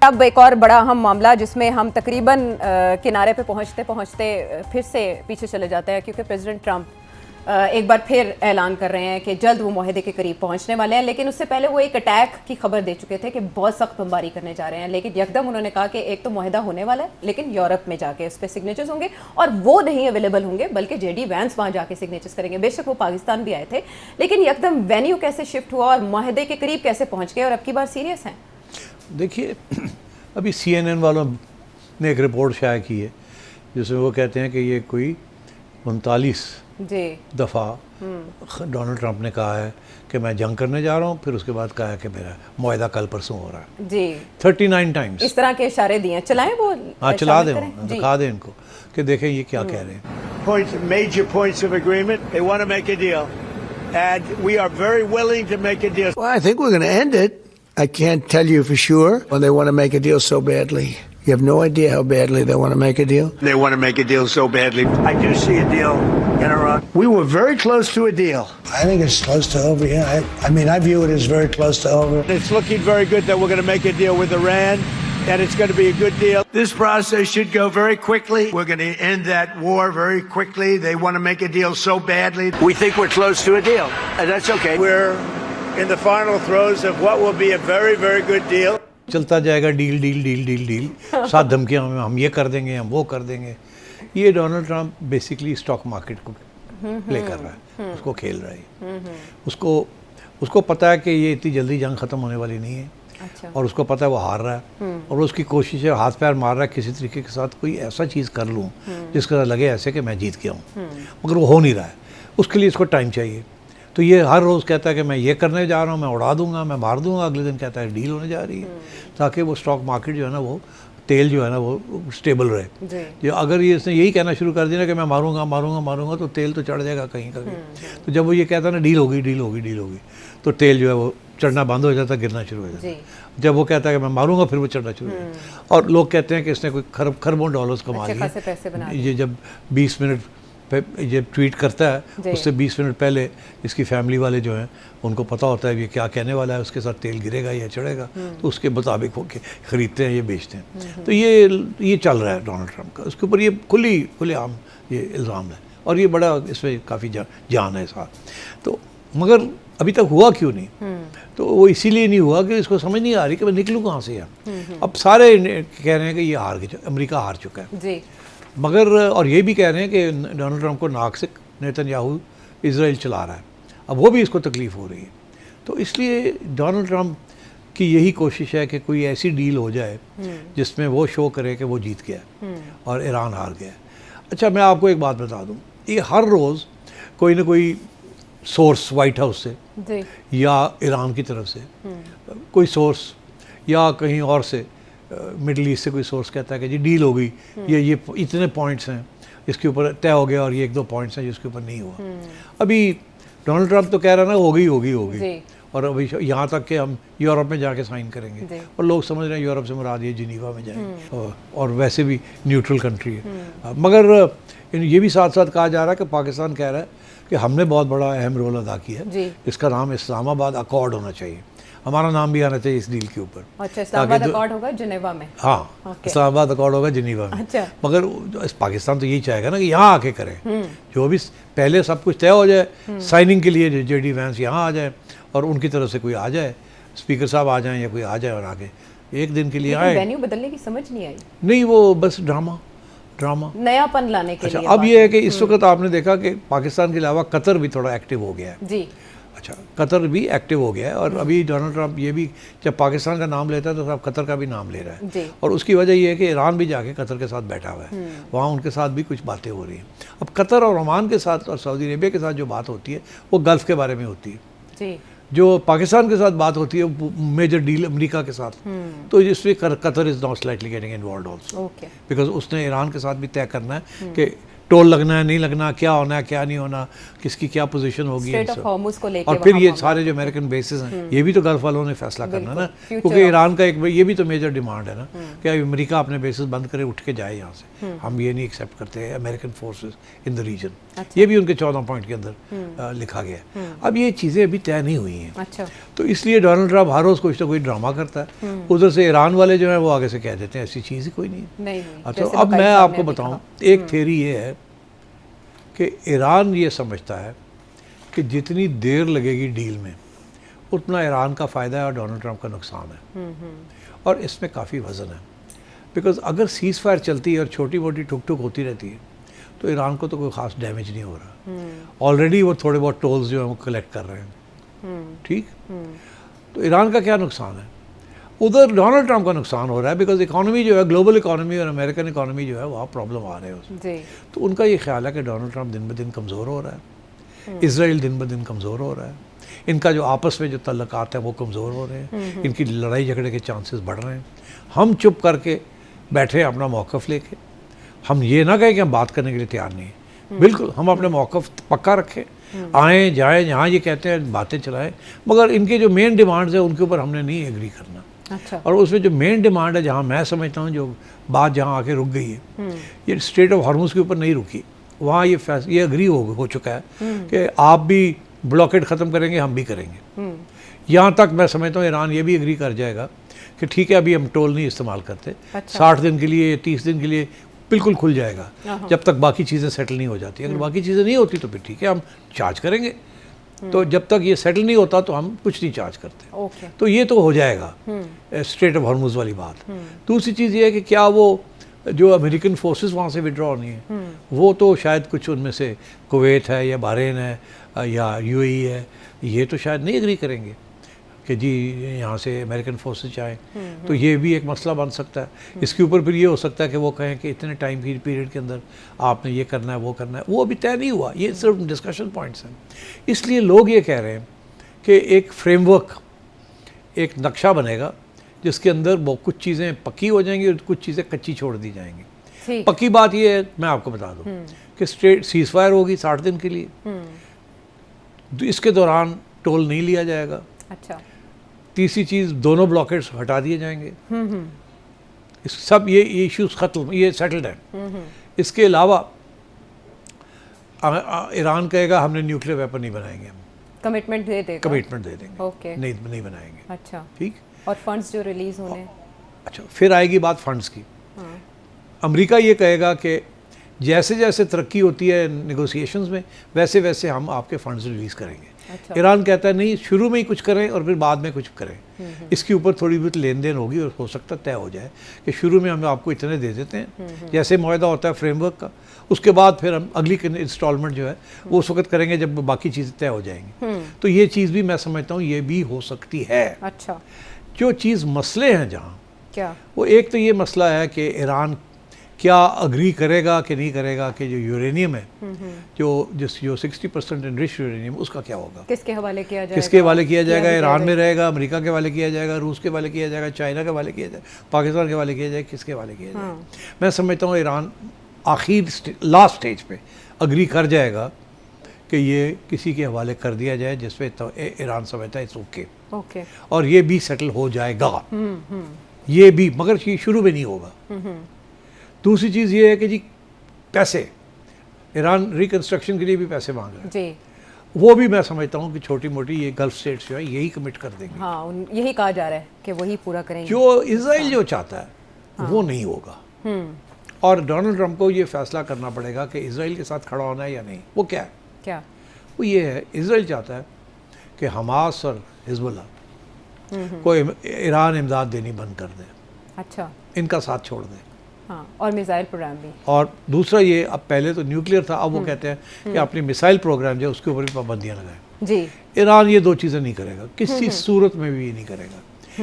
अब एक और बड़ा अहम मामला जिसमें हम तकरीबन किनारे पे पहुंचते पहुंचते फिर से पीछे चले जाते हैं, क्योंकि प्रेसिडेंट ट्रंप एक बार फिर ऐलान कर रहे हैं कि जल्द वो मुआहदे के करीब पहुंचने वाले हैं। लेकिन उससे पहले वो एक अटैक की खबर दे चुके थे कि बहुत सख्त बमबारी करने जा रहे हैं। लेकिन यकदम उन्होंने कहा कि एक तो मुआहदा होने वाला है, लेकिन यूरोप में जाके उस पर सिग्नेचर्स होंगे और वो नहीं अवेलेबल होंगे, बल्कि जेडी वैंस वहाँ जाके सिग्नेचर्स करेंगे। बेशक वो पाकिस्तान भी आए थे, लेकिन यकदम वेन्यू कैसे शिफ्ट हुआ और मुआहदे के करीब कैसे पहुँच गए और अब की बार सीरियस हैं? देखिए, अभी CNN वालों ने एक रिपोर्ट शाया की है जिसमें वो कहते हैं कि ये कोई 39 दफ़ा डोनाल्ड ट्रंप ने कहा है कि मैं जंग करने जा रहा हूँ, फिर उसके बाद कहा है कि मेरा मुआहदा कल परसों हो रहा है जी। 39 टाइम्स इस तरह के इशारे दिए। चलाएं वो, हाँ चला दें, दिखा दें इनको कि देखें ये क्या कह रहे हैं। Major points of agreement. They want to make a deal, and we are very willing to make a deal. Well, I think we're going to end it. I can't tell you for sure when they want to make a deal so badly. You have no idea how badly they want to make a deal. They want to make a deal so badly. I do see a deal in Iran. We were very close to a deal. I think it's close to over, yeah. I mean, I view it as very close to over. It's looking very good that we're going to make a deal with Iran, and it's going to be a good deal. This process should go very quickly. We're going to end that war very quickly. They want to make a deal so badly. We think we're close to a deal, and that's okay. We're in the final throes of what will be a very, very good deal. चलता जाएगा deal deal deal deal deal, साथ धमकियाँ हम ये कर देंगे, हम वो कर देंगे। ये Donald Trump basically stock market को प्ले कर रहा है, उसको खेल रहा है। उसको पता है कि ये इतनी जल्दी जंग ख़त्म होने वाली नहीं है। अच्छा। और उसको पता है वो हार रहा है और उसकी कोशिश है, हाथ पैर मार रहा है किसी तरीके के साथ कोई ऐसा चीज़ कर लूँ जिसका लगे ऐसे कि मैं जीत गया हूँ, मगर वो हो नहीं रहा है। उसके लिए इसको टाइम चाहिए। तो ये हर रोज़ कहता है कि मैं ये करने जा रहा हूँ, मैं उड़ा दूंगा, मैं मार दूंगा। अगले दिन कहता है डील होने जा रही है, ताकि वो स्टॉक मार्केट जो है ना, वो तेल जो है ना, वो स्टेबल रहे। जो अगर ये इसने यही कहना शुरू कर दिया ना कि मैं मारूंगा मारूंगा मारूंगा, तो तेल तो चढ़ जाएगा कहीं का कहीं। तो जब वो ये कहता है ना डील होगी डील होगी डील होगी, तो तेल जो है वो चढ़ना बंद हो जाता है, गिरना शुरू हो जाता है। जब वो कहता है कि मैं मारूंगा, फिर वो चढ़ना शुरू हो जाता है। और लोग कहते हैं कि इसने कोई खरबों डॉलर्स कमा लिए। ये जब 20 मिनट जब ट्वीट करता है, उससे 20 मिनट पहले इसकी फैमिली वाले जो हैं उनको पता होता है ये क्या कहने वाला है, उसके साथ तेल गिरेगा या चढ़ेगा, तो उसके मुताबिक वो ख़रीदते हैं, ये बेचते हैं। तो ये चल रहा है डोनाल्ड ट्रंप का। उसके ऊपर ये खुलेआम ये इल्ज़ाम है और ये बड़ा इसमें काफ़ी जान है साथ। तो मगर अभी तक हुआ क्यों नहीं? तो वो इसीलिए नहीं हुआ कि इसको समझ नहीं आ रही कि मैं निकलूँ कहाँ से यार। अब सारे कह रहे हैं कि ये अमेरिका हार चुका है जी। मगर और ये भी कह रहे हैं कि डोनाल्ड ट्रंप को नाक से नेतन्याहू इजराइल चला रहा है। अब वो भी इसको तकलीफ़ हो रही है। तो इसलिए डोनाल्ड ट्रंप की यही कोशिश है कि कोई ऐसी डील हो जाए जिसमें वो शो करे कि वो जीत गया और ईरान हार गया। अच्छा, मैं आपको एक बात बता दूं, ये हर रोज़ कोई ना कोई सोर्स वाइट हाउस से या ईरान की तरफ से कोई सोर्स या कहीं और से मिडल ईस्ट से कोई सोर्स कहता है कि जी डील हो गई, ये इतने पॉइंट्स हैं इसके ऊपर तय हो गया और ये 1-2 पॉइंट्स हैं जिसके ऊपर नहीं हुआ। अभी डोनाल्ड ट्रंप तो कह रहा है ना होगी और अभी यहाँ तक कि हम यूरोप में जाके साइन करेंगे, और लोग समझ रहे हैं यूरोप से मुराद ये जिनीवा में जाएंगे और वैसे भी न्यूट्रल कंट्री है। मगर ये भी साथ साथ कहा जा रहा है कि पाकिस्तान कह रहा है कि हमने बहुत बड़ा अहम रोल अदा किया है, इसका नाम इस्लामाबाद अकॉर्ड होना चाहिए, हमारा नाम भी आना चाहिए इस डील के ऊपर। अच्छा, इस्लामाबाद अकॉर्ड होगा जिनेवा में? हाँ, इस्लामाबाद अकॉर्ड होगा जिनेवा में। अच्छा। मगर पाकिस्तान तो यही चाहेगा ना कि यहाँ आके करें, जो भी पहले सब कुछ तय हो जाए, साइनिंग के लिए जेडी वैंस यहाँ आ जाए और उनकी तरफ से कोई आ जाए, स्पीकर साहब आ जाएं या कोई आ जाए और आके एक दिन के लिए आए। वेन्यू बदलने की समझ नहीं आई? नहीं, वो बस ड्रामा नयापन लाने के लिए। अब ये है कि इस वक्त आपने देखा कि पाकिस्तान के अलावा कतर भी थोड़ा एक्टिव हो गया है जी। अच्छा, कतर भी एक्टिव हो गया है और अभी डोनाल्ड ट्रंप ये भी जब पाकिस्तान का नाम लेता है तो अब कतर का भी नाम ले रहा है। और उसकी वजह ये है कि ईरान भी जाके कतर के साथ बैठा हुआ है, वहाँ उनके साथ भी कुछ बातें हो रही हैं। अब कतर और ओमान के साथ और सऊदी अरेबिया के साथ जो बात होती है वो गल्फ़ के बारे में होती है जी। जो पाकिस्तान के साथ बात होती है मेजर डील अमेरिका के साथ, तो इसलिए Qatar is not slightly getting involved also, because उसने ईरान के साथ भी तय करना है कि टोल लगना है नहीं लगना, क्या होना है क्या नहीं होना, किसकी क्या पोजीशन होगी, और फिर ये सारे जो अमेरिकन बेसिस हैं ये भी तो गल्फ वालों ने फैसला करना है ना, क्योंकि ईरान का एक ये भी तो मेजर डिमांड है ना कि अमेरिका अपने बेसिस बंद करे, उठ के जाए यहाँ से, हम ये नहीं एक्सेप्ट करते American forces in the region. ये भी उनके 14 पॉइंट के अंदर लिखा गया है। अब ये चीज़ें अभी तय नहीं हुई हैं। अच्छा। तो इसलिए डोनाल्ड ट्रंप हर रोज़ कुछ ना कोई ड्रामा करता है। उधर से ईरान वाले जो हैं वो आगे से कह देते हैं ऐसी चीज़ ही कोई नहीं है। नहीं, अच्छा, जैसे अब बकाई मैं साहब ने आपको अभी बताऊं, कहा। एक थ्योरी ये है कि ईरान ये समझता है कि जितनी देर लगेगी डील में उतना ईरान का फ़ायदा है और डोनाल्ड ट्रंप का नुकसान है। और इसमें काफ़ी वज़न है, बिकॉज अगर सीज़ फायर चलती है और छोटी मोटी ठुक ठुक होती रहती है तो ईरान को तो कोई ख़ास डैमेज नहीं हो रहा। ऑलरेडी वो थोड़े बहुत टोल्स जो हैं वो कलेक्ट कर रहे हैं, ठीक। तो ईरान का क्या नुकसान है? उधर डोनाल्ड ट्रंप का नुकसान हो रहा है, बिकॉज इकोनॉमी जो है, ग्लोबल इकोनॉमी और अमेरिकन इकोनॉमी जो है वहाँ प्रॉब्लम आ रहे हैं उसमें। जी। तो उनका ये ख्याल है कि डोनाल्ड ट्रंप दिन ब दिन कमज़ोर हो रहा है, इसराइल दिन ब दिन कमज़ोर हो रहा है, इनका जो आपस में जो तल्लुकात हैं वो कमज़ोर हो रहे हैं, इनकी लड़ाई झगड़े के चांसेस बढ़ रहे हैं। हम चुप करके बैठे अपना मौक़िफ़ लेके, हम ये ना कहें कि हम बात करने के लिए तैयार नहीं हैं। बिल्कुल हम अपने मौक़िफ़ पक्का रखें, आएँ जाएँ, जहाँ ये कहते हैं बातें चलाएँ, मगर इनके जो मेन डिमांड्स हैं उनके ऊपर हमने नहीं एग्री करना। अच्छा। और उसमें जो मेन डिमांड है, जहाँ मैं समझता हूँ जो बात जहाँ आके रुक गई है, ये स्ट्रेट ऑफ हॉर्मुज़ के ऊपर नहीं रुकी। वहाँ ये एग्री हो चुका है कि आप भी ब्लॉकेड ख़त्म करेंगे, हम भी करेंगे। यहाँ तक मैं समझता हूँ ईरान ये भी एग्री कर जाएगा कि ठीक है अभी हम टोल नहीं इस्तेमाल करते। अच्छा। 60 दिन के लिए, 30 दिन के लिए बिल्कुल खुल जाएगा, जब तक बाकी चीज़ें सेटल नहीं हो जाती। अगर बाकी चीज़ें नहीं होती तो फिर ठीक है हम चार्ज करेंगे। तो जब तक ये सेटल नहीं होता तो हम कुछ नहीं चार्ज करते। ओके। तो ये तो हो जाएगा स्ट्रेट ऑफ हॉर्मुज़ वाली बात। दूसरी चीज़ ये है कि क्या वो जो अमेरिकन फोर्सेस वहाँ से विड्रॉ होनी है, वो तो शायद कुछ उनमें से कुवैत है या बहरीन है या यूएई है, ये तो शायद नहीं एग्री करेंगे कि जी यहाँ से अमेरिकन फोर्सेस जाएँ। तो ये भी एक मसला बन सकता है। इसके ऊपर फिर ये हो सकता है कि वो कहें कि इतने टाइम की पीरियड के अंदर आपने ये करना है, वो करना है। वो अभी तय नहीं हुआ, ये सिर्फ डिस्कशन पॉइंट्स हैं। इसलिए लोग ये कह रहे हैं कि एक फ्रेमवर्क, एक नक्शा बनेगा जिसके अंदर बहुत कुछ चीज़ें पक्की हो जाएंगी और कुछ चीज़ें कच्ची छोड़ दी जाएंगी। ठीक। पक्की बात ये है, मैं आपको बता दूं कि स्ट्रेट सीज़ फायर होगी 60 दिन के लिए, इसके दौरान टोल नहीं लिया जाएगा। अच्छा। तीसरी चीज़, दोनों ब्लॉकेट्स हटा दिए जाएंगे। इस सब ये इश्यूज ख़त्म, ये सेटल्ड है। इसके अलावा ईरान कहेगा हमने न्यूक्लियर वेपन नहीं बनाएंगे, हम कमिटमेंट दे देगा। कमिटमेंट दे देंगे, ओके। नहीं बनाएंगे। अच्छा। ठीक। और फंड्स जो रिलीज होने। अच्छा, फिर आएगी बात फंड्स की। अमेरिका ये कहेगा कि जैसे जैसे तरक्की होती है नेगोशिएशंस में, वैसे वैसे हम आपके फंड्स रिलीज़ करेंगे। अच्छा। ईरान कहता है नहीं, शुरू में ही कुछ करें और फिर बाद में कुछ करें। इसके ऊपर थोड़ी बहुत लेन देन होगी और हो सकता तय हो जाए कि शुरू में हम आपको इतने दे देते हैं, जैसे मुआहदा होता है फ्रेमवर्क का, उसके बाद फिर हम अगली इंस्टॉलमेंट जो है वो उस वक्त करेंगे जब बाकी चीज़ें तय हो जाएंगी। तो ये चीज़ भी मैं समझता हूँ ये भी हो सकती है। अच्छा। जो चीज़ मसले हैं जहाँ, क्या? वो एक तो ये मसला है कि ईरान क्या अग्री करेगा कि नहीं करेगा कि जो यूरेनियम है, जो 60% एनरिच्ड यूरेनियम, उसका क्या होगा, किसके हवाले किया जाएगा? किसके हवाले किया जाएगा? ईरान में रहेगा, अमेरिका के हवाले किया जाएगा, रूस के हवाले किया जाएगा, चाइना के हवाले किया जाएगा, पाकिस्तान के हवाले किया जाएगा, किसके हवाले किया जाएगा? मैं समझता हूँ ईरान आखिर लास्ट स्टेज पे अग्री कर जाएगा कि ये किसी के हवाले कर दिया जाए, जिसपे तो ईरान समझता है इट्स ओके, और ये भी सेटल हो जाएगा। ये भी, मगर ये शुरू में नहीं होगा। दूसरी चीज़ ये है कि जी पैसे, ईरान रिकन्स्ट्रक्शन के लिए भी पैसे मांग रहा है जी। वो भी मैं समझता हूँ कि छोटी मोटी ये गल्फ स्टेट्स जो है यही कमिट कर देंगे। हाँ, यही कहा जा रहा है कि वही पूरा करेंगे। जो इजराइल जो चाहता है वो नहीं होगा। और डोनाल्ड ट्रंप को ये फैसला करना पड़ेगा कि इजराइल के साथ खड़ा होना है या नहीं। वो क्या है? क्या? वो ये है, इजराइल चाहता है कि हमास और हिजबुल्लाह को ईरान इमदाद देनी बंद कर दे। अच्छा। इनका साथ छोड़ दे। हाँ, और मिसाइल प्रोग्राम भी। और दूसरा ये, अब पहले तो न्यूक्लियर था, अब वो कहते हैं कि अपनी मिसाइल प्रोग्राम जो है उसके ऊपर भी पाबंदियाँ लगाएं। जी। ईरान ये दो चीज़ें नहीं करेगा, किसी सूरत में भी ये नहीं करेगा।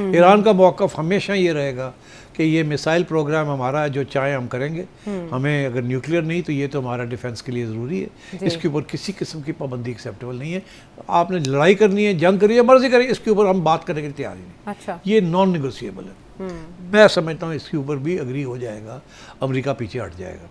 ईरान का मौक़िफ़ हमेशा ये रहेगा कि ये मिसाइल प्रोग्राम हमारा है, जो चाहे हम करेंगे, हमें अगर न्यूक्लियर नहीं तो ये तो हमारा डिफेंस के लिए ज़रूरी है, इसके ऊपर किसी किस्म की पाबंदी एक्सेप्टेबल नहीं है। आपने लड़ाई करनी है, जंग करिए, मर्जी करिए, इसके ऊपर हम बात करने के लिए तैयार ही नहीं। अच्छा। ये नॉन नेगोशिएबल है। मैं समझता हूँ इसके ऊपर भी अग्री हो जाएगा, अमेरिका पीछे हट जाएगा।